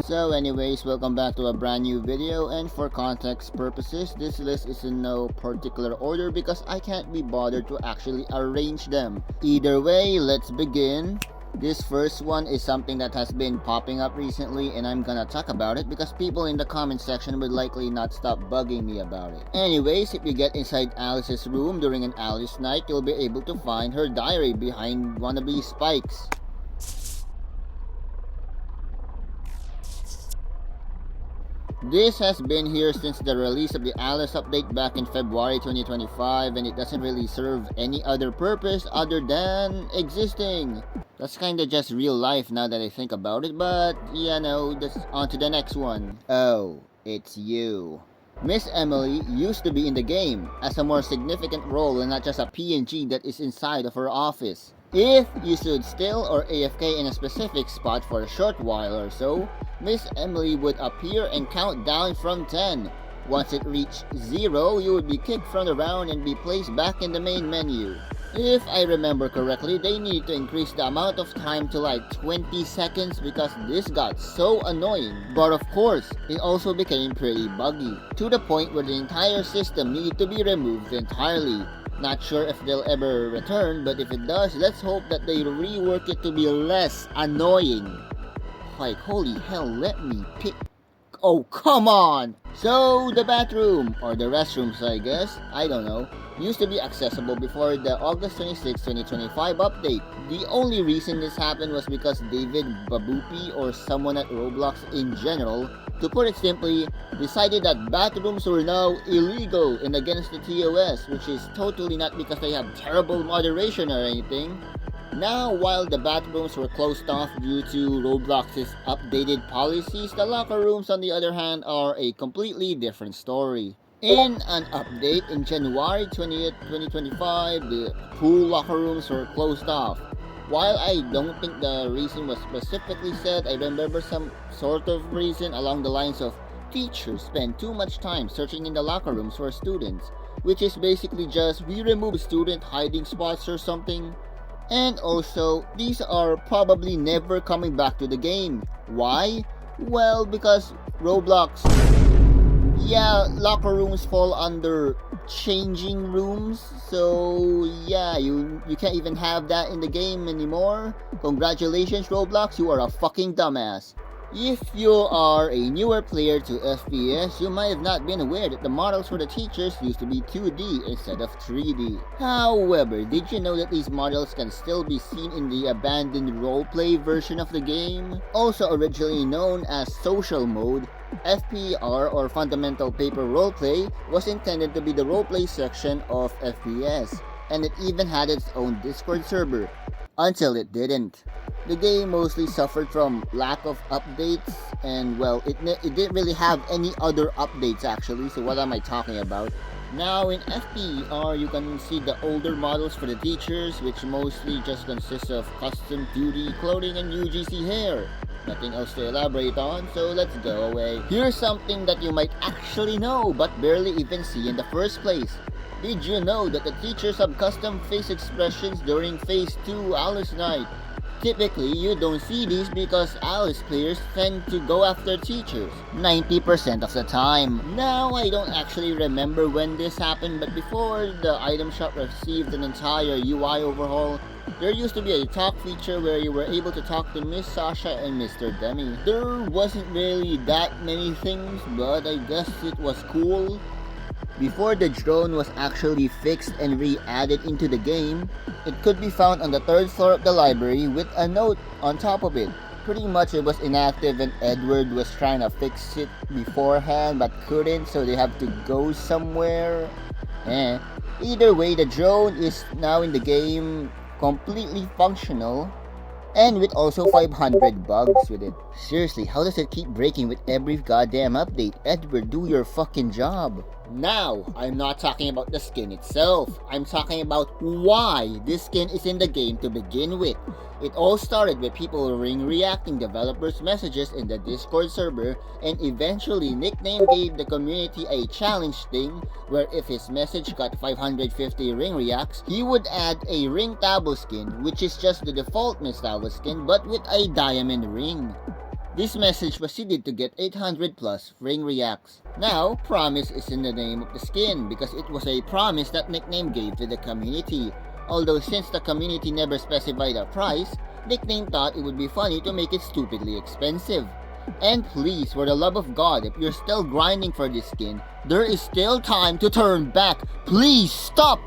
So anyways, welcome back to a brand new video, and for context purposes, this list is in no particular order because I can't be bothered to actually arrange them. Either way, let's begin. This first one is something that has been popping up recently, and I'm gonna talk about it because people in the comment section would likely not stop bugging me about it. Anyways, if you get inside Alice's room during an Alice night, you'll be able to find her diary behind one of these spikes. This has been here since the release of the Alice update back in February 2025, and it doesn't really serve any other purpose other than existing. That's kinda just real life now that I think about it, but yeah, no, that's on to the next one. Oh, it's you. Miss Emily used to be in the game as a more significant role and not just a PNG that is inside of her office. If you stood still or AFK in a specific spot for a short while or so, Miss Emily would appear and count down from 10. Once it reached 0, you would be kicked from the round and be placed back in the main menu. If I remember correctly, they needed to increase the amount of time to like 20 seconds because this got so annoying. But of course, it also became pretty buggy, to the point where the entire system needed to be removed entirely. Not sure if they'll ever return, but if it does, let's hope that they rework it to be less annoying. Like, holy hell, let me pick. Oh, come on! So, the bathroom, or the restrooms I guess, I don't know, used to be accessible before the August 26, 2025 update. The only reason this happened was because David Babupi, or someone at Roblox in general, to put it simply, decided that bathrooms were now illegal and against the TOS, which is totally not because they have terrible moderation or anything. Now, while the bathrooms were closed off due to Roblox's updated policies, the locker rooms on the other hand are a completely different story. In an update in January 20th, 2025, the pool locker rooms were closed off. While I don't think the reason was specifically said, I remember some sort of reason along the lines of teachers spend too much time searching in the locker rooms for students, which is basically just we remove student hiding spots or something. And also, these are probably never coming back to the game. Why? Well, because Roblox... Yeah, locker rooms fall under changing rooms, so yeah, you can't even have that in the game anymore. Congratulations Roblox, you are a fucking dumbass. If you are a newer player to FPES, you might have not been aware that the models for the teachers used to be 2D instead of 3D. However, did you know that these models can still be seen in the abandoned roleplay version of the game? Also originally known as Social Mode, FPR or Fundamental Paper Roleplay was intended to be the roleplay section of FPES, and it even had its own Discord server, until it didn't. The game mostly suffered from lack of updates, and well, it didn't really have any other updates actually, so what am I talking about? Now in FPR, you can see the older models for the teachers, which mostly just consists of custom 2D clothing and UGC hair. Nothing else to elaborate on, so let's go away. Here's something that you might actually know, but barely even see in the first place. Did you know that the teachers have custom face expressions during Phase 2 Alice Night? Typically, you don't see these because Alice players tend to go after teachers 90% of the time. Now, I don't actually remember when this happened, but before the item shop received an entire UI overhaul, there used to be a talk feature where you were able to talk to Miss Sasha and Mr. Demi. There wasn't really that many things, but I guess it was cool. Before the drone was actually fixed and re-added into the game, it could be found on the 3rd floor of the library with a note on top of it. Pretty much it was inactive and Edward was trying to fix it beforehand but couldn't, so they have to go somewhere. Either way, the drone is now in the game, completely functional, and with also 500 bugs with it. Seriously, how does it keep breaking with every goddamn update? Edward, do your fucking job. Now, I'm not talking about the skin itself. I'm talking about why this skin is in the game to begin with. It all started with people reacting developers' messages in the Discord server, and eventually Nickname gave the community a challenge thing where if his message got 550 ring reacts, he would add a ring Thavel skin, which is just the default Miss Thavel skin but with a diamond ring. This message proceeded to get 800 plus ring reacts. Now, promise is in the name of the skin because it was a promise that Nickname gave to the community. Although since the community never specified a price, Nickname thought it would be funny to make it stupidly expensive. And please, for the love of God, if you're still grinding for this skin, there is still time to turn back. Please stop!